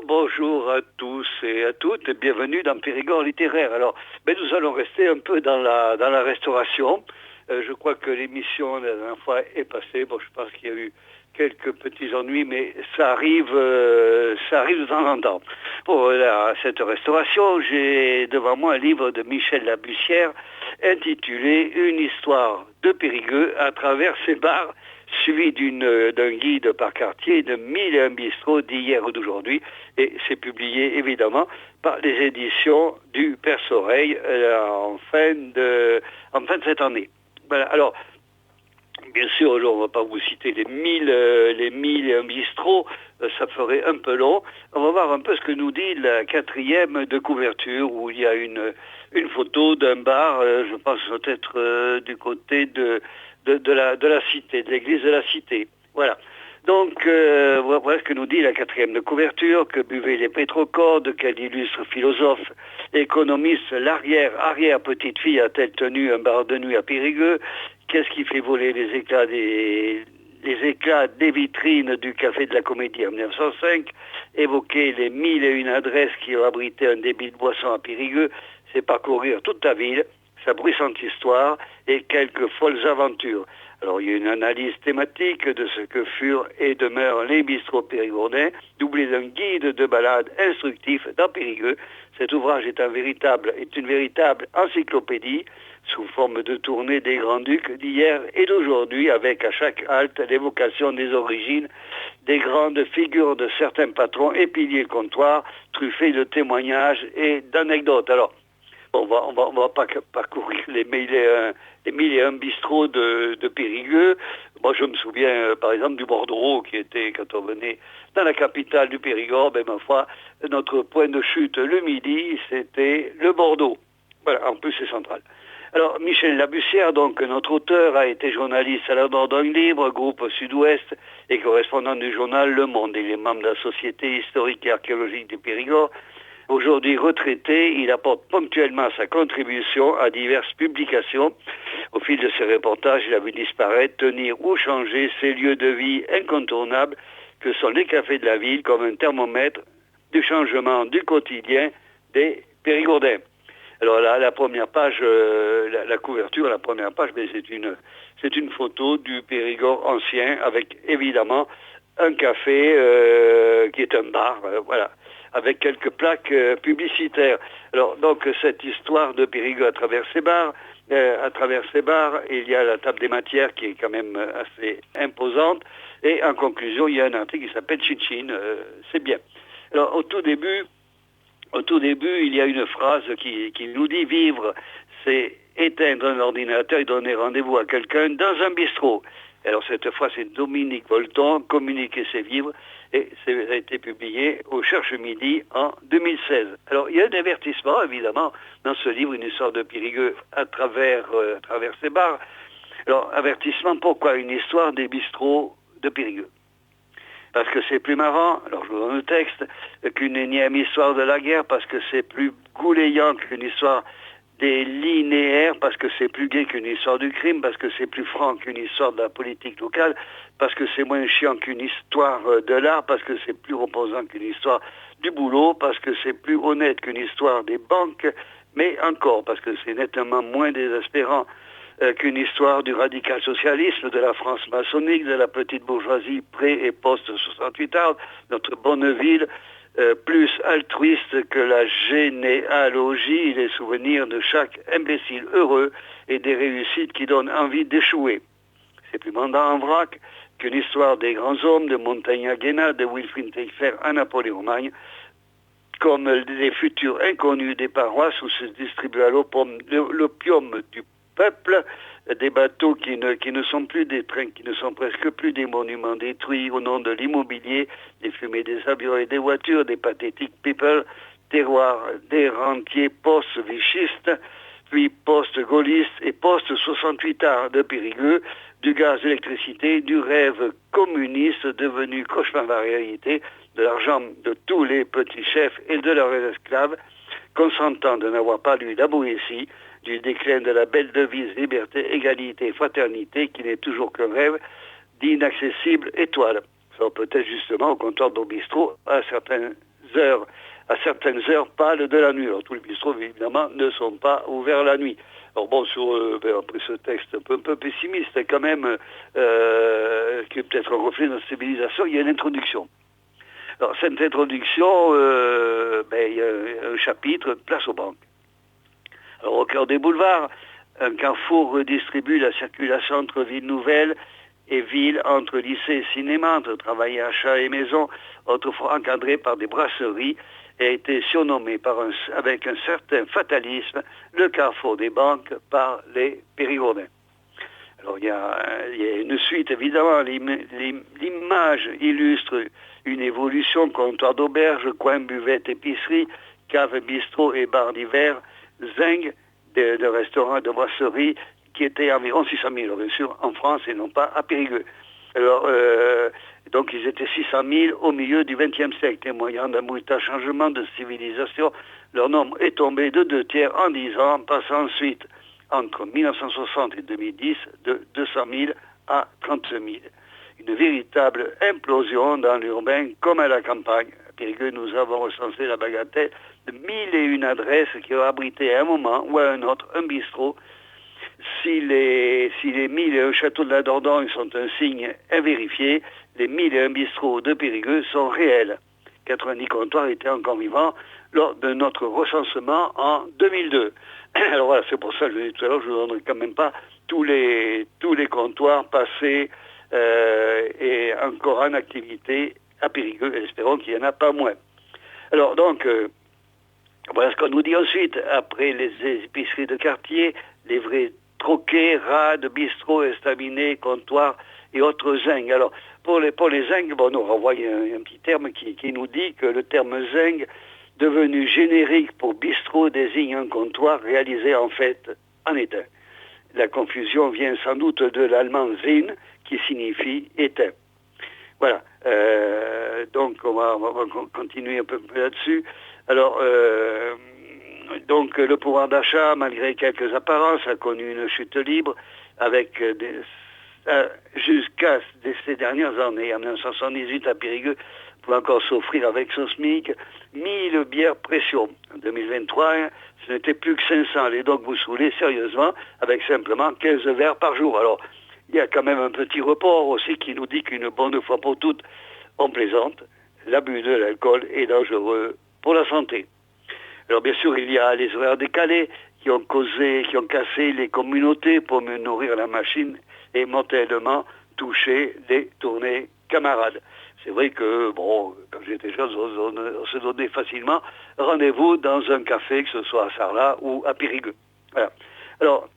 Bonjour à tous et à toutes, et bienvenue dans Périgord littéraire. Alors, nous allons rester un peu dans la restauration. Je crois que l'émission la dernière fois est passée. Bon, je pense qu'il y a eu quelques petits ennuis, mais ça arrive de temps en temps. Pour cette restauration, j'ai devant moi un livre de Michel Labussière intitulé « Une histoire de Périgueux à travers ses bars », suivi d'un guide par quartier de 1001 bistrots d'hier ou d'aujourd'hui, et c'est publié évidemment par les éditions du Perce-Oreille en fin de cette année. Voilà. Alors, bien sûr, on ne va pas vous citer les 1001 bistrots, ça ferait un peu long. On va voir un peu ce que nous dit la 4e de couverture, où il y a une photo d'un bar, je pense peut-être du côté de la cité, de l'église de la cité. Voilà. Donc, voilà ce que nous dit la 4e de couverture, que buvaient les pétrocordes, quel illustre philosophe, économiste, l'arrière petite fille a-t-elle tenu un bar de nuit à Périgueux? Qu'est-ce qui fait voler les éclats des vitrines du Café de la Comédie en 1905? Évoquer les 1001 adresses qui ont abrité un débit de boisson à Périgueux, c'est parcourir toute la ville, sa bruissante histoire et quelques folles aventures. Alors, il y a une analyse thématique de ce que furent et demeurent les bistrots périgourdins, doublé d'un guide de balade instructif dans Périgueux. Cet ouvrage est une véritable encyclopédie sous forme de tournée des Grands-Ducs d'hier et d'aujourd'hui, avec à chaque halte l'évocation des origines, des grandes figures de certains patrons et piliers de comptoir, truffés de témoignages et d'anecdotes. Alors, on va pas parcourir les 1001 bistrots de Périgueux. Moi, je me souviens, par exemple, du Bordereau, qui était, quand on venait dans la capitale du Périgord, ma foi, notre point de chute le midi, c'était le Bordeaux. Voilà, en plus, c'est central. Alors, Michel Labussière, donc, notre auteur, a été journaliste à la Dordogne Libre, groupe Sud-Ouest, et correspondant du journal Le Monde. Il est membre de la Société historique et archéologique du Périgord. Aujourd'hui retraité, il apporte ponctuellement sa contribution à diverses publications. Au fil de ses reportages, il a vu disparaître, tenir ou changer ces lieux de vie incontournables que sont les cafés de la ville comme un thermomètre du changement du quotidien des Périgourdins. Alors là, la première page, la couverture, la première page, c'est une photo du Périgord ancien avec évidemment un café qui est un bar, voilà, avec quelques plaques publicitaires. Alors donc cette histoire de Périgueux à travers ses bars, il y a la table des matières qui est quand même assez imposante, et en conclusion il y a un article qui s'appelle Chinchin, c'est bien. Alors au tout début, il y a une phrase qui nous dit vivre, c'est éteindre un ordinateur et donner rendez-vous à quelqu'un dans un bistrot. Alors cette fois, c'est Dominique Volton, Communiquer c'est vivre, et ça a été publié au Cherche Midi en 2016. Alors il y a un avertissement, évidemment, dans ce livre, une histoire de Périgueux à travers ses bars. Alors, avertissement, pourquoi une histoire des bistrots de Périgueux? Parce que c'est plus marrant, alors je vous donne le texte, qu'une énième histoire de la guerre, parce que c'est plus goulayant qu'une histoire des linéaires, parce que c'est plus gai qu'une histoire du crime, parce que c'est plus franc qu'une histoire de la politique locale, parce que c'est moins chiant qu'une histoire de l'art, parce que c'est plus reposant qu'une histoire du boulot, parce que c'est plus honnête qu'une histoire des banques, mais encore, parce que c'est nettement moins désespérant qu'une histoire du radical socialisme, de la France maçonnique, de la petite bourgeoisie pré- et post-68 art, notre bonne ville, plus altruiste que la généalogie, les souvenirs de chaque imbécile heureux et des réussites qui donnent envie d'échouer. C'est plus mandant en vrac qu'une histoire des grands hommes de Montaigne Guéna, de Wilfrid Taillefer à Napoléon Magne, comme les futurs inconnus des paroisses où se distribue à l'opium du peuple, des bateaux qui ne sont plus des trains, qui ne sont presque plus des monuments détruits au nom de l'immobilier, des fumées des avions et des voitures, des pathétiques people, terroirs des rentiers post-vichistes, puis post-gaullistes et post-68 arts de Périgueux, du gaz, de l'électricité, du rêve communiste devenu cauchemar de la réalité, de l'argent de tous les petits chefs et de leurs esclaves, consentant de n'avoir pas lu la Boétie, du déclin de la belle devise liberté, égalité, fraternité, qui n'est toujours qu'un rêve d'inaccessible étoile. sont peut-être justement au comptoir de bistrot à certaines heures pâles de la nuit. Alors tous les bistrots, évidemment, ne sont pas ouverts la nuit. Alors bon, après ce texte un peu pessimiste, quand même, qui est peut-être un reflet de notre civilisation, il y a une introduction. Alors cette introduction, il y a un chapitre, place aux banques. Alors au cœur des boulevards, un carrefour redistribue la circulation entre villes nouvelles et villes, entre lycées et cinéma, entre travail, achat et maison, autrefois encadré par des brasseries, et a été surnommé avec un certain fatalisme le carrefour des banques par les périgourdins. Alors il y a une suite, évidemment, l'image illustre une évolution, comptoir d'auberge, coin, buvette, épicerie, cave, bistrot et bar d'hiver, zinc, de restaurants, de brasseries, qui étaient environ 600 000, bien sûr, en France et non pas à Périgueux. Alors, donc ils étaient 600 000 au milieu du XXe siècle, témoignant d'un brutal changement de civilisation. Leur nombre est tombé de 2/3 en 10 ans, passant ensuite, entre 1960 et 2010, de 200 000 à 30 000. Une véritable implosion dans l'urbain comme à la campagne. À Périgueux, nous avons recensé la bagatelle de 1001 adresses qui ont abrité à un moment ou à un autre un bistrot. Si les 1001 châteaux de la Dordogne sont un signe invérifié, les 1001 bistrots de Périgueux sont réels. 90 comptoirs étaient encore vivants lors de notre recensement en 2002. Alors voilà, c'est pour ça que je l'ai dit tout à l'heure, je ne vous donnerai quand même pas tous les comptoirs passés et encore en activité à Périgueux, et espérons qu'il n'y en a pas moins. Alors donc, voilà ce qu'on nous dit ensuite, après les épiceries de quartier, les vrais troquets, rades, bistrots, estaminets, comptoirs et autres zincs. Alors, pour les zincs, bon, on renvoie un petit terme qui nous dit que le terme zinc, devenu générique pour bistrot, désigne un comptoir réalisé en fait en étain. La confusion vient sans doute de l'allemand Zinn, qui signifie éteint. Voilà. Donc, on va continuer un peu là-dessus. Alors, donc, le pouvoir d'achat, malgré quelques apparences, a connu une chute libre avec jusqu'à ces dernières années, en 1978 à Périgueux, pour encore s'offrir avec son SMIC 1000 bières pression. En 2023, ce n'était plus que 500. Et donc, vous saoulez sérieusement avec simplement 15 verres par jour. Alors, il y a quand même un petit report aussi qui nous dit qu'une bonne fois pour toutes, on plaisante, l'abus de l'alcool est dangereux pour la santé. Alors bien sûr, il y a les horaires décalés qui ont cassé les communautés pour mieux nourrir la machine et mortellement toucher les tournées camarades. C'est vrai que, bon, quand j'étais jeune, on se donnait facilement rendez-vous dans un café, que ce soit à Sarlat ou à Périgueux. Voilà. Alors,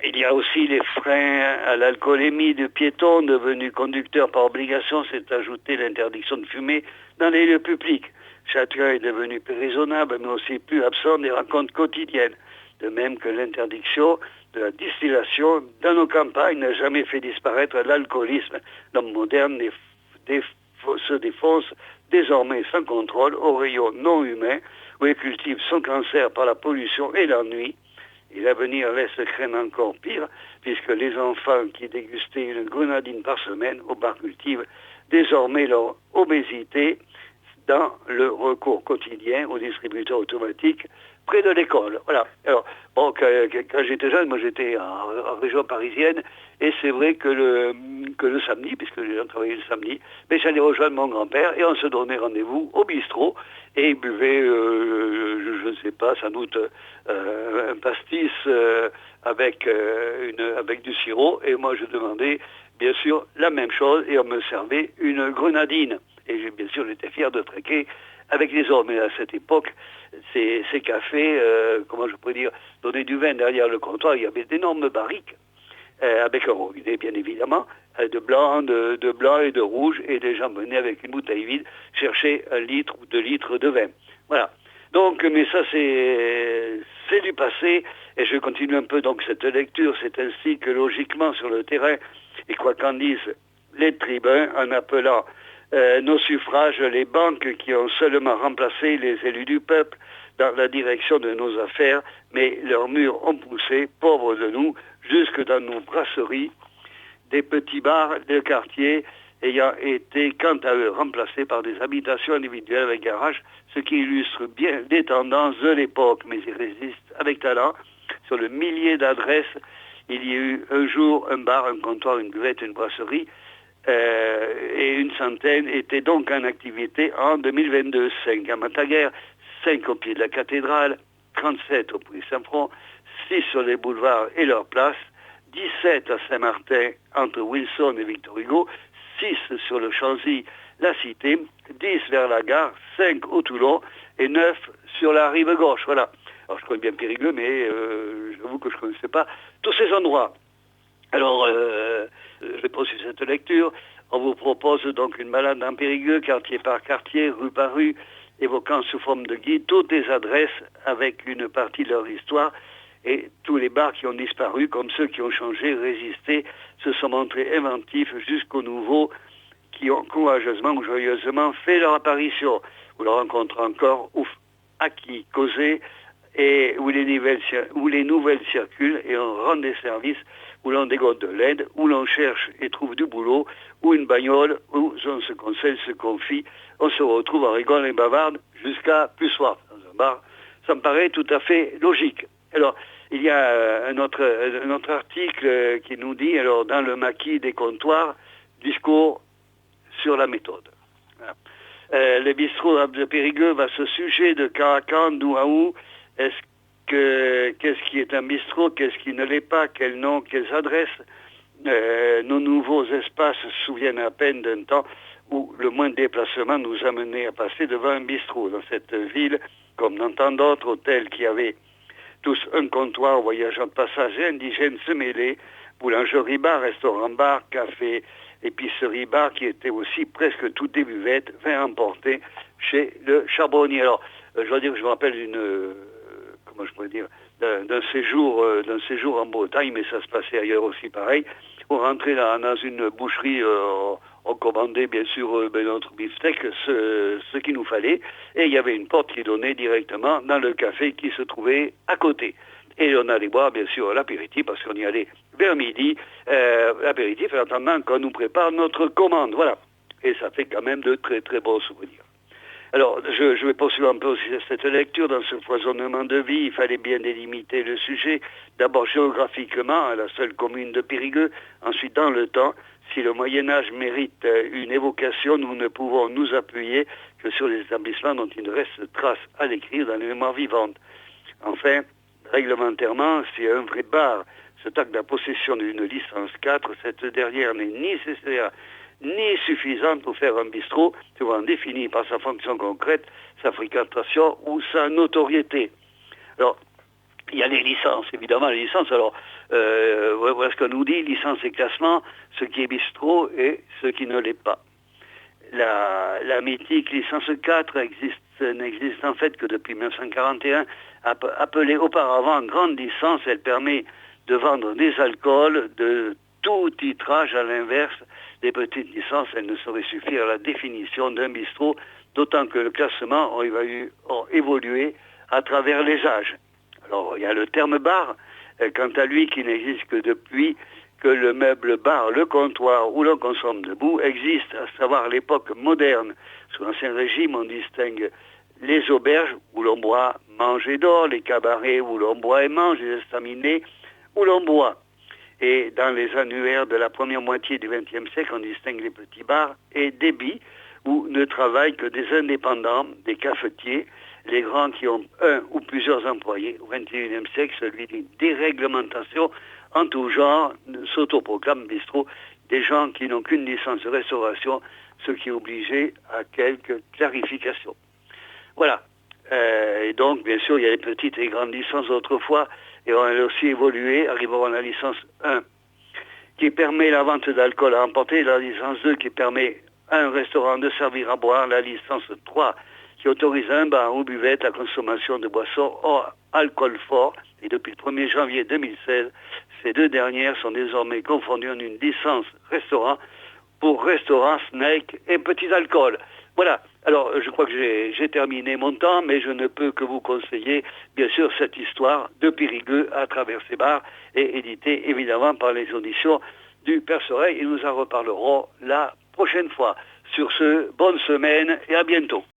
il y a aussi les freins à l'alcoolémie de piétons devenus conducteurs par obligation, c'est ajouté l'interdiction de fumer dans les lieux publics. Chacun est devenu plus raisonnable, mais aussi plus absent des rencontres quotidiennes. De même que l'interdiction de la distillation dans nos campagnes n'a jamais fait disparaître l'alcoolisme. L'homme moderne se défonce désormais sans contrôle au rayon non humain, où il cultive son cancer par la pollution et l'ennui. Et l'avenir laisse craindre encore pire, puisque les enfants qui dégustaient une grenadine par semaine au bar cultivent désormais leur obésité dans le recours quotidien aux distributeurs automatiques près de l'école. Voilà. Alors, bon, quand j'étais jeune, moi j'étais en région parisienne, et c'est vrai que le samedi, puisque les gens travaillaient le samedi, mais j'allais rejoindre mon grand-père et on se donnait rendez-vous au bistrot et il buvait, je ne sais pas, sans doute un pastis avec du sirop, et moi je demandais bien sûr la même chose et on me servait une grenadine. Et bien sûr j'étais fier de traquer avec les hommes. Et à cette époque, ces cafés, comment je pourrais dire, donnaient du vin derrière le comptoir, il y avait d'énormes barriques avec un robinet bien évidemment, de blanc et de rouge, et les gens venaient avec une bouteille vide chercher 1 litre ou 2 litres de vin. Voilà. Donc, mais ça c'est du passé, et je continue un peu donc cette lecture. C'est ainsi que logiquement sur le terrain, et quoi qu'en disent les tribuns, en appelant nos suffrages les banques qui ont seulement remplacé les élus du peuple dans la direction de nos affaires, mais leurs murs ont poussé, pauvres de nous, jusque dans nos brasseries, des petits bars de quartier ayant été, quant à eux, remplacés par des habitations individuelles avec garage, ce qui illustre bien les tendances de l'époque. Mais ils résistent avec talent. Sur le millier d'adresses, il y a eu un jour un bar, un comptoir, une buvette, une brasserie, et une centaine étaient donc en activité en 2022. 5 à Mataguère, 5 au pied de la cathédrale, 37 au Puy Saint-Front, 6 sur les boulevards et leurs places, 17 à Saint-Martin entre Wilson et Victor Hugo, 6 sur le Chanzy, la Cité, 10 vers la gare, 5 au Toulon et 9 sur la rive gauche. Voilà. Alors je connais bien Périgueux, mais j'avoue que je ne connaissais pas tous ces endroits. Alors, je vais poursuivre cette lecture. On vous propose donc une balade dans Périgueux, quartier par quartier, rue par rue, évoquant sous forme de guide toutes les adresses avec une partie de leur histoire et tous les bars qui ont disparu, comme ceux qui ont changé, résisté, se sont montrés inventifs jusqu'aux nouveaux qui ont courageusement ou joyeusement fait leur apparition. Vous le rencontrez encore, à qui causer, et où les nouvelles circulent et on rend des services, où l'on dégote de l'aide, où l'on cherche et trouve du boulot, ou une bagnole, où on se conseille, se confie, on se retrouve en rigole et bavarde jusqu'à plus soir dans un bar. Ça me paraît tout à fait logique. Alors, il y a un autre article qui nous dit, alors dans le maquis des comptoirs, discours sur la méthode. Voilà. Le bistrot de Périgueux va ce sujet de Caracan, d'où à où. Qu'est-ce qui est un bistrot, qu'est-ce qui ne l'est pas, quel nom, quelles adresses. Nos nouveaux espaces se souviennent à peine d'un temps où le moindre déplacement nous amenait à passer devant un bistrot. Dans cette ville, comme dans tant d'autres hôtels qui avaient tous un comptoir, voyageant de passagers, indigènes se mêlaient, boulangerie-bar, restaurant-bar, café, épicerie-bar, qui étaient aussi presque toutes des buvettes, vin emporté chez le charbonnier. Alors, je dois dire que je me rappelle comment je pourrais dire, d'un séjour en Bretagne, mais ça se passait ailleurs aussi pareil. On rentrait dans une boucherie, on commandait bien sûr notre beefsteak, ce qu'il nous fallait, et il y avait une porte qui donnait directement dans le café qui se trouvait à côté. Et on allait boire bien sûr l'apéritif, parce qu'on y allait vers midi, l'apéritif, en attendant qu'on nous prépare notre commande. Voilà. Et ça fait quand même de très très bons souvenirs. Alors, je vais poursuivre un peu aussi cette lecture. Dans ce foisonnement de vie, il fallait bien délimiter le sujet. D'abord géographiquement, à la seule commune de Périgueux. Ensuite, dans le temps, si le Moyen-Âge mérite une évocation, nous ne pouvons nous appuyer que sur les établissements dont il ne reste trace à l'écrire dans les mémoires vivantes. Enfin, réglementairement, si un vrai bar se tape de la possession d'une licence 4, cette dernière n'est ni nécessaire ni suffisante pour faire un bistrot, souvent défini par sa fonction concrète, sa fréquentation ou sa notoriété. Alors, il y a les licences, évidemment, les licences. Alors, voilà ce qu'on nous dit, licence et classement, ce qui est bistrot et ce qui ne l'est pas. La mythique licence 4 n'existe en fait que depuis 1941, appelée auparavant grande licence. Elle permet de vendre des alcools de tout titrage. À l'inverse des petites licences, elles ne sauraient suffire à la définition d'un bistrot, d'autant que le classement a évolué à travers les âges. Alors, il y a le terme bar, quant à lui, qui n'existe que depuis que le meuble bar, le comptoir où l'on consomme debout existe, à savoir l'époque moderne. Sous l'Ancien Régime, on distingue les auberges où l'on boit, mange et dort, les cabarets où l'on boit et mange, les estaminets où l'on boit. Et dans les annuaires de la première moitié du XXe siècle, on distingue les petits bars et débits où ne travaillent que des indépendants, des cafetiers, les grands qui ont un ou plusieurs employés. Au XXIe siècle, celui des déréglementations en tout genre s'autoproclament bistrot, des gens qui n'ont qu'une licence de restauration, ce qui est obligé à quelques clarifications. Voilà. Et donc, bien sûr, il y a les petites et grandes licences autrefois, et on a aussi évolué, arrivant à la licence 1, qui permet la vente d'alcool à emporter, la licence 2 qui permet à un restaurant de servir à boire, la licence 3 qui autorise un bar ou buvette la consommation de boissons hors alcool fort. Et depuis le 1er janvier 2016, ces deux dernières sont désormais confondues en une licence restaurant pour restaurant, snack et petits alcools. Voilà. Alors, je crois que j'ai terminé mon temps, mais je ne peux que vous conseiller, bien sûr, cette histoire de Périgueux à travers ces bars, et éditée évidemment par les auditions du Père Soreille, et nous en reparlerons la prochaine. prochaine fois. Sur ce, bonne semaine et à bientôt.